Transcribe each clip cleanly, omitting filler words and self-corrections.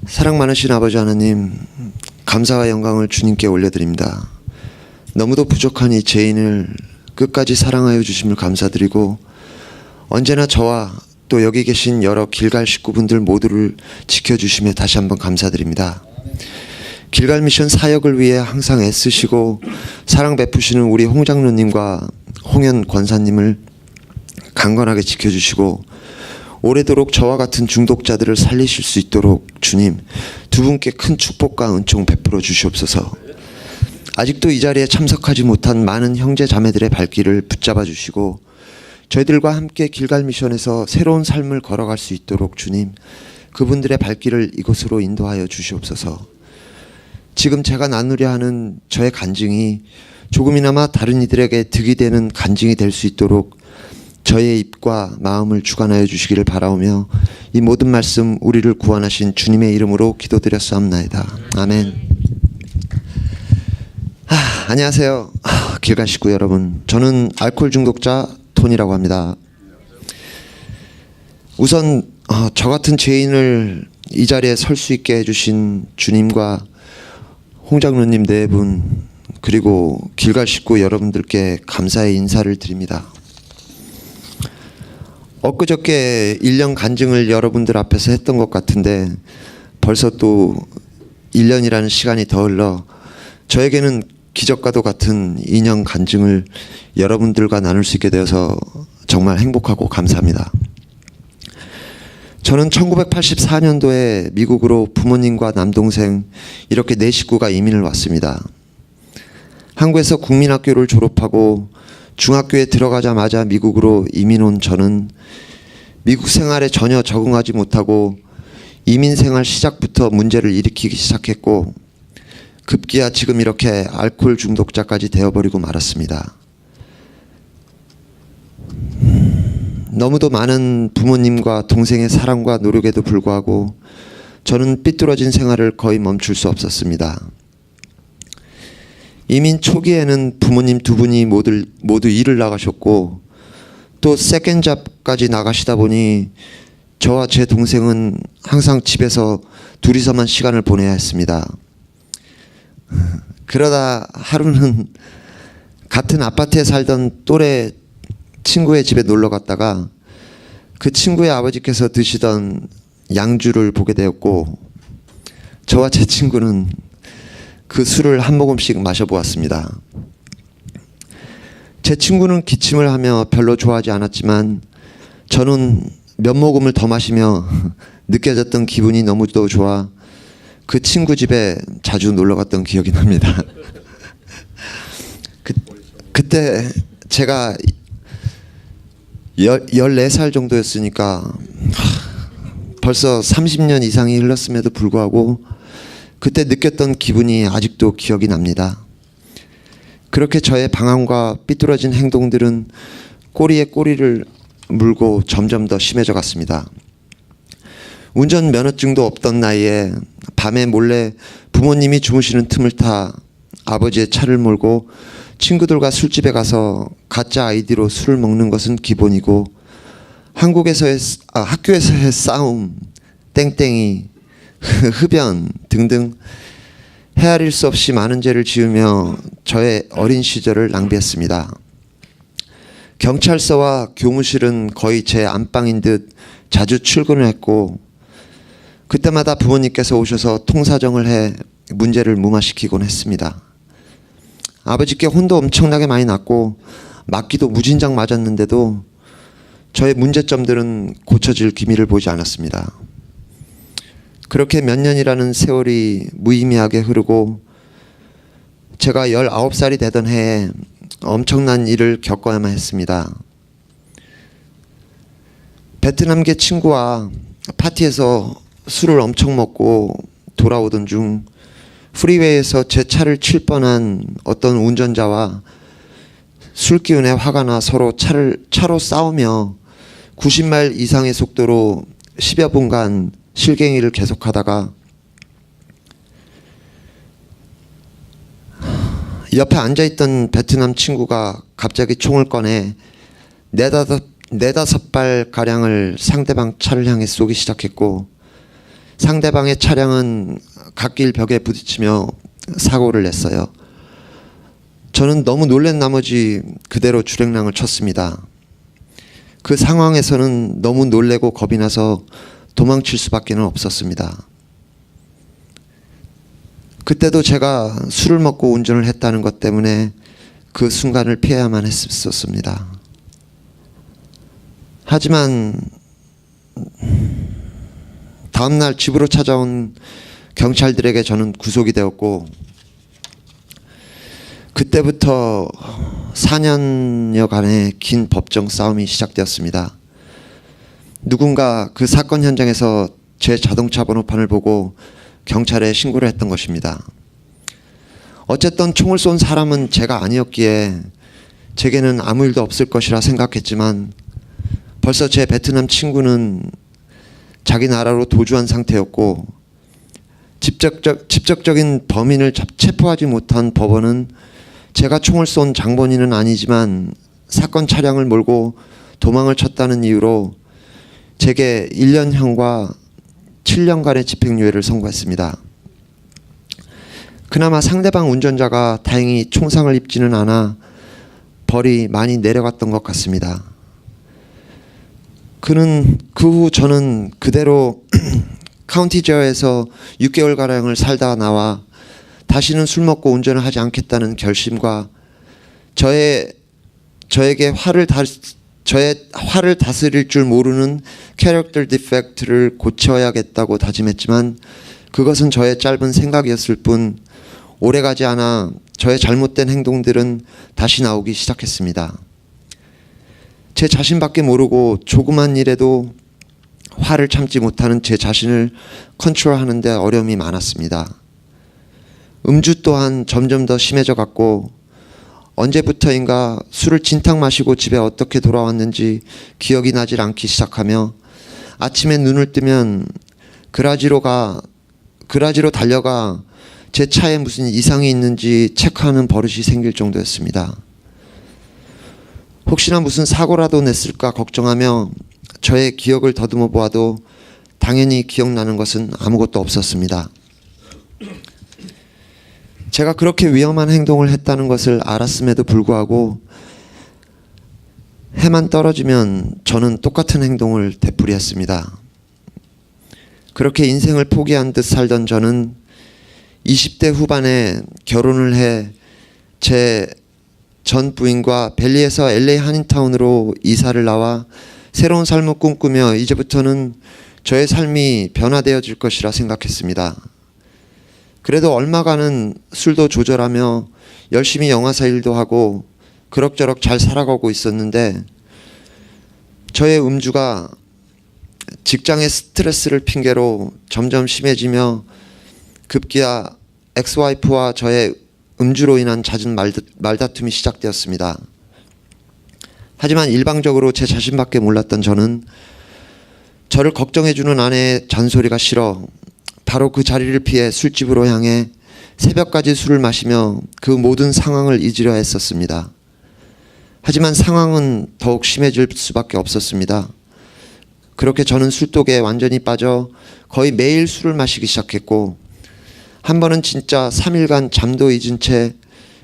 사랑 많으신 아버지 하나님, 감사와 영광을 주님께 올려드립니다. 너무도 부족한 이 죄인을 끝까지 사랑하여 주심을 감사드리고, 언제나 저와 또 여기 계신 여러 길갈 식구분들 모두를 지켜주심에 다시 한번 감사드립니다. 길갈 미션 사역을 위해 항상 애쓰시고 사랑 베푸시는 우리 홍 장로님과 홍현 권사님을 강건하게 지켜주시고, 오래도록 저와 같은 중독자들을 살리실 수 있도록 주님 두 분께 큰 축복과 은총 베풀어 주시옵소서. 아직도 이 자리에 참석하지 못한 많은 형제 자매들의 발길을 붙잡아 주시고, 저희들과 함께 길갈 미션에서 새로운 삶을 걸어갈 수 있도록 주님 그분들의 발길을 이곳으로 인도하여 주시옵소서. 지금 제가 나누려 하는 저의 간증이 조금이나마 다른 이들에게 득이 되는 간증이 될 수 있도록 저의 입과 마음을 주관하여 주시기를 바라오며, 이 모든 말씀 우리를 구원하신 주님의 이름으로 기도드렸사옵나이다. 아멘. 안녕하세요. 길갈 식구 여러분, 저는 알코올 중독자 톤이라고 합니다. 우선 저 같은 죄인을 이 자리에 설 수 있게 해주신 주님과 홍 장로님 네 분, 그리고 길갈 식구 여러분들께 감사의 인사를 드립니다. 엊그저께 1년 간증을 여러분들 앞에서 했던 것 같은데 벌써 또 1년이라는 시간이 더 흘러 저에게는 기적과도 같은 2년 간증을 여러분들과 나눌 수 있게 되어서 정말 행복하고 감사합니다. 저는 1984년도에 미국으로 부모님과 남동생 이렇게 네 식구가 이민을 왔습니다. 한국에서 국민학교를 졸업하고 중학교에 들어가자마자 미국으로 이민 온 저는 미국 생활에 전혀 적응하지 못하고 이민 생활 시작부터 문제를 일으키기 시작했고, 급기야 지금 이렇게 알코올 중독자까지 되어버리고 말았습니다. 너무도 많은 부모님과 동생의 사랑과 노력에도 불구하고 저는 삐뚤어진 생활을 거의 멈출 수 없었습니다. 이민 초기에는 부모님 두 분이 모두 일을 나가셨고, 또 세컨잡까지 나가시다 보니 저와 제 동생은 항상 집에서 둘이서만 시간을 보내야 했습니다. 그러다 하루는 같은 아파트에 살던 또래 친구의 집에 놀러 갔다가 그 친구의 아버지께서 드시던 양주를 보게 되었고, 저와 제 친구는 그 술을 한 모금씩 마셔보았습니다. 제 친구는 기침을 하며 별로 좋아하지 않았지만 저는 몇 모금을 더 마시며 느껴졌던 기분이 너무도 좋아 그 친구 집에 자주 놀러 갔던 기억이 납니다. 그때 제가 14살 정도였으니까 벌써 30년 이상이 흘렀음에도 불구하고 그때 느꼈던 기분이 아직도 기억이 납니다. 그렇게 저의 방황과 삐뚤어진 행동들은 꼬리에 꼬리를 물고 점점 더 심해져 갔습니다. 운전 면허증도 없던 나이에 밤에 몰래 부모님이 주무시는 틈을 타 아버지의 차를 몰고 친구들과 술집에 가서 가짜 아이디로 술을 먹는 것은 기본이고, 학교에서의 싸움, 땡땡이, 흡연 등등 헤아릴 수 없이 많은 죄를 지으며 저의 어린 시절을 낭비했습니다. 경찰서와 교무실은 거의 제 안방인 듯 자주 출근을 했고, 그때마다 부모님께서 오셔서 통사정을 해 문제를 무마시키곤 했습니다. 아버지께 혼도 엄청나게 많이 났고 맞기도 무진장 맞았는데도 저의 문제점들은 고쳐질 기미를 보지 않았습니다. 그렇게 몇 년이라는 세월이 무의미하게 흐르고 제가 19살이 되던 해에 엄청난 일을 겪어야만 했습니다. 베트남계 친구와 파티에서 술을 엄청 먹고 돌아오던 중 프리웨이에서 제 차를 칠 뻔한 어떤 운전자와 술 기운에 화가 나 서로 차로 싸우며 90마일 이상의 속도로 10여 분간 실갱이를 계속하다가 옆에 앉아있던 베트남 친구가 갑자기 총을 꺼내 네다섯 발 가량을 상대방 차를 향해 쏘기 시작했고, 상대방의 차량은 갓길 벽에 부딪히며 사고를 냈어요. 저는 너무 놀란 나머지 그대로 주행랑을 쳤습니다. 그 상황에서는 너무 놀래고 겁이 나서 도망칠 수밖에 없었습니다. 그때도 제가 술을 먹고 운전을 했다는 것 때문에 그 순간을 피해야만 했었습니다. 하지만 다음날 집으로 찾아온 경찰들에게 저는 구속이 되었고, 그때부터 4년여간의 긴 법정 싸움이 시작되었습니다. 누군가 그 사건 현장에서 제 자동차 번호판을 보고 경찰에 신고를 했던 것입니다. 어쨌든 총을 쏜 사람은 제가 아니었기에 제게는 아무 일도 없을 것이라 생각했지만, 벌써 제 베트남 친구는 자기 나라로 도주한 상태였고, 직접적인 범인을 체포하지 못한 법원은 제가 총을 쏜 장본인은 아니지만 사건 차량을 몰고 도망을 쳤다는 이유로 제게 1년형과 7년간의 집행유예를 선고했습니다. 그나마 상대방 운전자가 다행히 총상을 입지는 않아 벌이 많이 내려갔던 것 같습니다. 그 후 저는 그대로 카운티 제어에서 6개월가량을 살다 나와 다시는 술 먹고 운전을 하지 않겠다는 결심과 저의 화를 다스릴 줄 모르는 캐릭터 디펙트를 고쳐야겠다고 다짐했지만, 그것은 저의 짧은 생각이었을 뿐 오래가지 않아 저의 잘못된 행동들은 다시 나오기 시작했습니다. 제 자신밖에 모르고 조그만 일에도 화를 참지 못하는 제 자신을 컨트롤하는 데 어려움이 많았습니다. 음주 또한 점점 더 심해져 갔고, 언제부터인가 술을 진탕 마시고 집에 어떻게 돌아왔는지 기억이 나질 않기 시작하며, 아침에 눈을 뜨면 그라지로 달려가 제 차에 무슨 이상이 있는지 체크하는 버릇이 생길 정도였습니다. 혹시나 무슨 사고라도 냈을까 걱정하며 저의 기억을 더듬어 보아도 당연히 기억나는 것은 아무것도 없었습니다. 제가 그렇게 위험한 행동을 했다는 것을 알았음에도 불구하고 해만 떨어지면 저는 똑같은 행동을 되풀이했습니다. 그렇게 인생을 포기한 듯 살던 저는 20대 후반에 결혼을 해 제 전 부인과 벨리에서 LA 한인타운으로 이사를 나와 새로운 삶을 꿈꾸며 이제부터는 저의 삶이 변화되어질 것이라 생각했습니다. 그래도 얼마간은 술도 조절하며 열심히 영화사 일도 하고 그럭저럭 잘 살아가고 있었는데, 저의 음주가 직장의 스트레스를 핑계로 점점 심해지며 급기야 엑스와이프와 저의 음주로 인한 잦은 말다툼이 시작되었습니다. 하지만 일방적으로 제 자신밖에 몰랐던 저는 저를 걱정해주는 아내의 잔소리가 싫어 바로 그 자리를 피해 술집으로 향해 새벽까지 술을 마시며 그 모든 상황을 잊으려 했었습니다. 하지만 상황은 더욱 심해질 수밖에 없었습니다. 그렇게 저는 술독에 완전히 빠져 거의 매일 술을 마시기 시작했고, 한 번은 진짜 3일간 잠도 잊은 채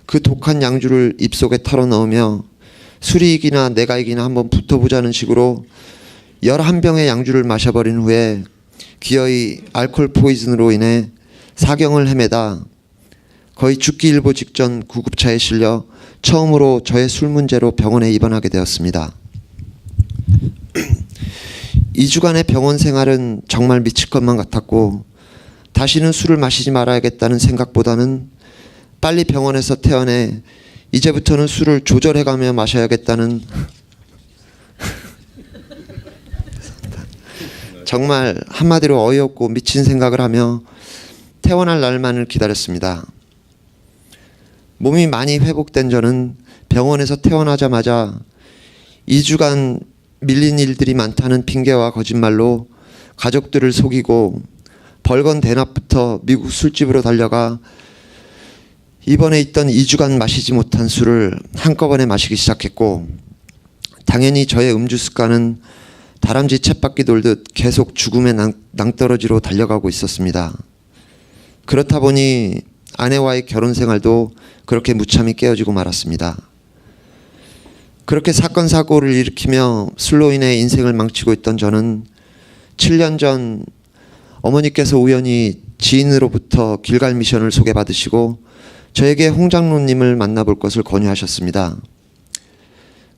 그 독한 양주를 입속에 털어넣으며 술이 이기나 내가 이기나 한번 붙어보자는 식으로 11병의 양주를 마셔버린 후에 기어이 알코올 포이즌으로 인해 사경을 헤매다 거의 죽기 일보 직전 구급차에 실려 처음으로 저의 술 문제로 병원에 입원하게 되었습니다. 2주간의 병원 생활은 정말 미칠 것만 같았고, 다시는 술을 마시지 말아야겠다는 생각보다는 빨리 병원에서 퇴원해 이제부터는 술을 조절해가며 마셔야겠다는 정말 한마디로 어이없고 미친 생각을 하며 퇴원할 날만을 기다렸습니다. 몸이 많이 회복된 저는 병원에서 퇴원하자마자 2주간 밀린 일들이 많다는 핑계와 거짓말로 가족들을 속이고 벌건 대낮부터 미국 술집으로 달려가 입원해 있던 2주간 마시지 못한 술을 한꺼번에 마시기 시작했고, 당연히 저의 음주 습관은 다람쥐 쳇바퀴 돌듯 계속 죽음의 낭떠러지로 달려가고 있었습니다. 그렇다 보니 아내와의 결혼 생활도 그렇게 무참히 깨어지고 말았습니다. 그렇게 사건 사고를 일으키며 술로 인해 인생을 망치고 있던 저는 7년 전 어머니께서 우연히 지인으로부터 길갈 미션을 소개받으시고 저에게 홍 장로님을 만나볼 것을 권유하셨습니다.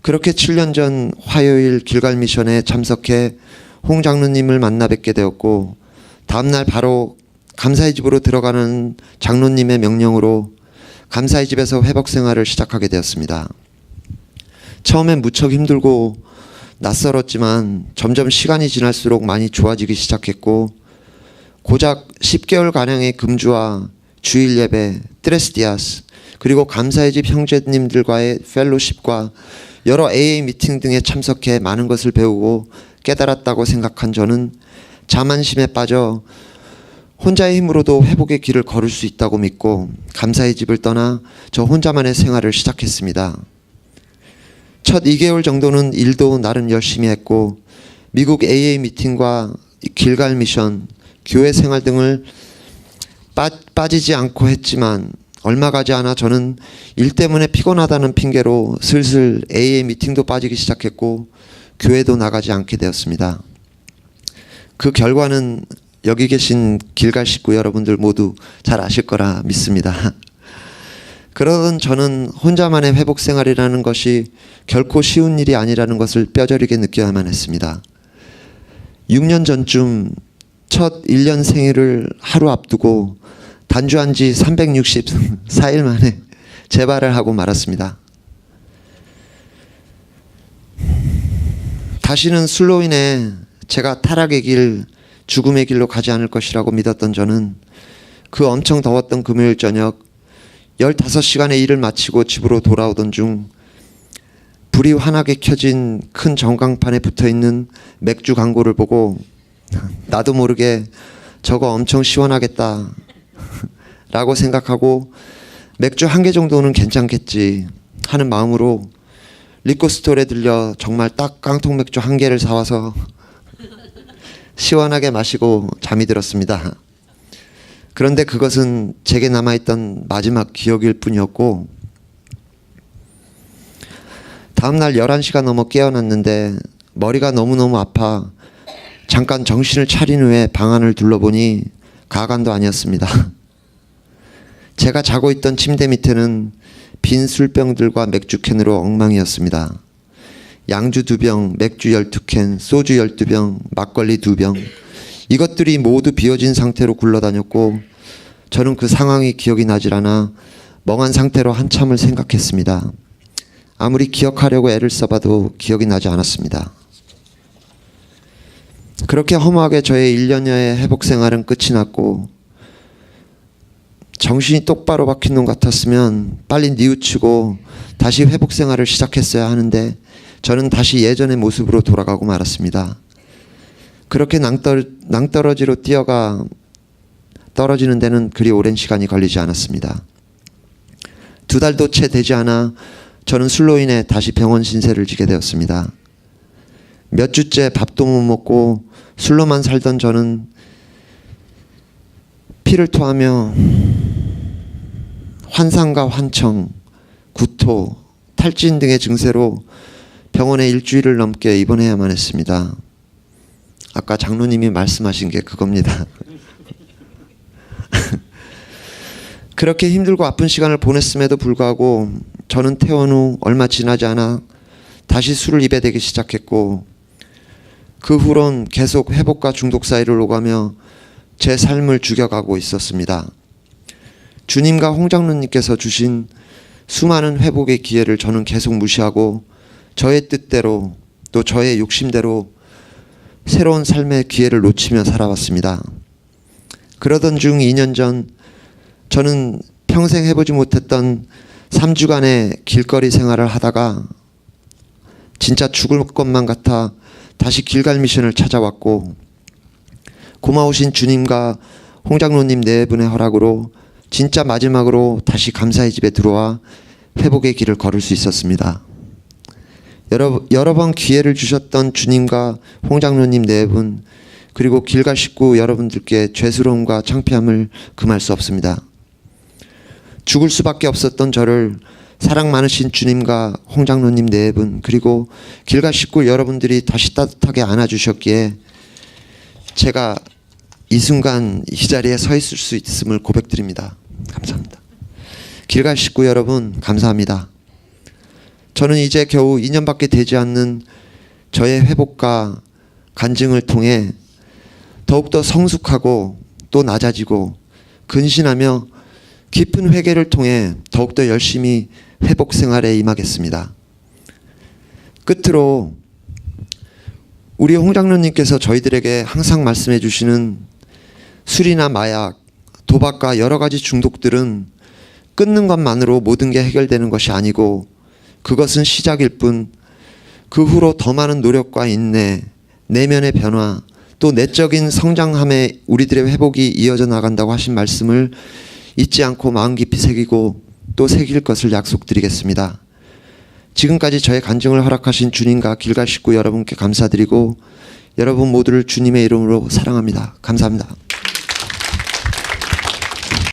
그렇게 7년 전 화요일 길갈 미션에 참석해 홍 장로님을 만나 뵙게 되었고, 다음날 바로 감사의 집으로 들어가는 장로님의 명령으로 감사의 집에서 회복 생활을 시작하게 되었습니다. 처음엔 무척 힘들고 낯설었지만 점점 시간이 지날수록 많이 좋아지기 시작했고, 고작 10개월가량의 금주와 주일 예배, 트레스디아스, 그리고 감사의 집 형제님들과의 펠로십과 여러 AA 미팅 등에 참석해 많은 것을 배우고 깨달았다고 생각한 저는 자만심에 빠져 혼자의 힘으로도 회복의 길을 걸을 수 있다고 믿고 감사의 집을 떠나 저 혼자만의 생활을 시작했습니다. 첫 2개월 정도는 일도 나름 열심히 했고 미국 AA 미팅과 길갈 미션, 교회 생활 등을 빠지지 않고 했지만 얼마 가지 않아 저는 일 때문에 피곤하다는 핑계로 슬슬 AA 미팅도 빠지기 시작했고 교회도 나가지 않게 되었습니다. 그 결과는 여기 계신 길갈 식구 여러분들 모두 잘 아실 거라 믿습니다. 그러던 저는 혼자만의 회복 생활이라는 것이 결코 쉬운 일이 아니라는 것을 뼈저리게 느껴야만 했습니다. 6년 전쯤 첫 1년 생일을 하루 앞두고 단주한 지 364일 만에 재발을 하고 말았습니다. 다시는 술로 인해 제가 타락의 길, 죽음의 길로 가지 않을 것이라고 믿었던 저는 그 엄청 더웠던 금요일 저녁 15시간의 일을 마치고 집으로 돌아오던 중 불이 환하게 켜진 큰 전광판에 붙어있는 맥주 광고를 보고 나도 모르게 저거 엄청 시원하겠다 라고 생각하고 맥주 1개 정도는 괜찮겠지 하는 마음으로 리코스토어에 들려 정말 딱 깡통 맥주 1개를 사와서 시원하게 마시고 잠이 들었습니다. 그런데 그것은 제게 남아있던 마지막 기억일 뿐이었고, 다음날 11시가 넘어 깨어났는데 머리가 너무너무 아파 잠깐 정신을 차린 후에 방안을 둘러보니 가관도 아니었습니다. 제가 자고 있던 침대 밑에는 빈 술병들과 맥주캔으로 엉망이었습니다. 양주 2병, 맥주 12캔, 소주 12병, 막걸리 2병, 이것들이 모두 비어진 상태로 굴러다녔고 저는 그 상황이 기억이 나질 않아 멍한 상태로 한참을 생각했습니다. 아무리 기억하려고 애를 써봐도 기억이 나지 않았습니다. 그렇게 허무하게 저의 1년여의 회복 생활은 끝이 났고, 정신이 똑바로 박힌 놈 같았으면 빨리 뉘우치고 다시 회복 생활을 시작했어야 하는데 저는 다시 예전의 모습으로 돌아가고 말았습니다. 그렇게 낭떠러지로 뛰어가 떨어지는 데는 그리 오랜 시간이 걸리지 않았습니다. 2달도 채 되지 않아 저는 술로 인해 다시 병원 신세를 지게 되었습니다. 몇 주째 밥도 못 먹고 술로만 살던 저는 피를 토하며 환상과 환청, 구토, 탈진 등의 증세로 병원에 일주일을 넘게 입원해야만 했습니다. 아까 장로님이 말씀하신 게 그겁니다. 그렇게 힘들고 아픈 시간을 보냈음에도 불구하고 저는 퇴원 후 얼마 지나지 않아 다시 술을 입에 대기 시작했고, 그 후론 계속 회복과 중독 사이를 오가며 제 삶을 죽여가고 있었습니다. 주님과 홍 장로님께서 주신 수많은 회복의 기회를 저는 계속 무시하고 저의 뜻대로 또 저의 욕심대로 새로운 삶의 기회를 놓치며 살아왔습니다. 그러던 중 2년 전 저는 평생 해보지 못했던 3주간의 길거리 생활을 하다가 진짜 죽을 것만 같아 다시 길갈 미션을 찾아왔고, 고마우신 주님과 홍 장로님 네 분의 허락으로 진짜 마지막으로 다시 감사의 집에 들어와 회복의 길을 걸을 수 있었습니다. 여러 번 기회를 주셨던 주님과 홍 장로님 네 분, 그리고 길가 식구 여러분들께 죄스러움과 창피함을 금할 수 없습니다. 죽을 수밖에 없었던 저를 사랑 많으신 주님과 홍 장로님 네 분, 그리고 길가 식구 여러분들이 다시 따뜻하게 안아주셨기에 제가 이 순간 이 자리에 서 있을 수 있음을 고백드립니다. 감사합니다. 길가 식구 여러분, 감사합니다. 저는 이제 겨우 2년밖에 되지 않는 저의 회복과 간증을 통해 더욱더 성숙하고 또 낮아지고 근신하며 깊은 회개를 통해 더욱더 열심히 회복 생활에 임하겠습니다. 끝으로 우리 홍 장로님께서 저희들에게 항상 말씀해 주시는 술이나 마약, 도박과 여러 가지 중독들은 끊는 것만으로 모든 게 해결되는 것이 아니고 그것은 시작일 뿐 그 후로 더 많은 노력과 인내, 내면의 변화, 또 내적인 성장함에 우리들의 회복이 이어져 나간다고 하신 말씀을 잊지 않고 마음 깊이 새기고 또 새길 것을 약속드리겠습니다. 지금까지 저의 간증을 허락하신 주님과 길가 식구 여러분께 감사드리고 여러분 모두를 주님의 이름으로 사랑합니다. 감사합니다.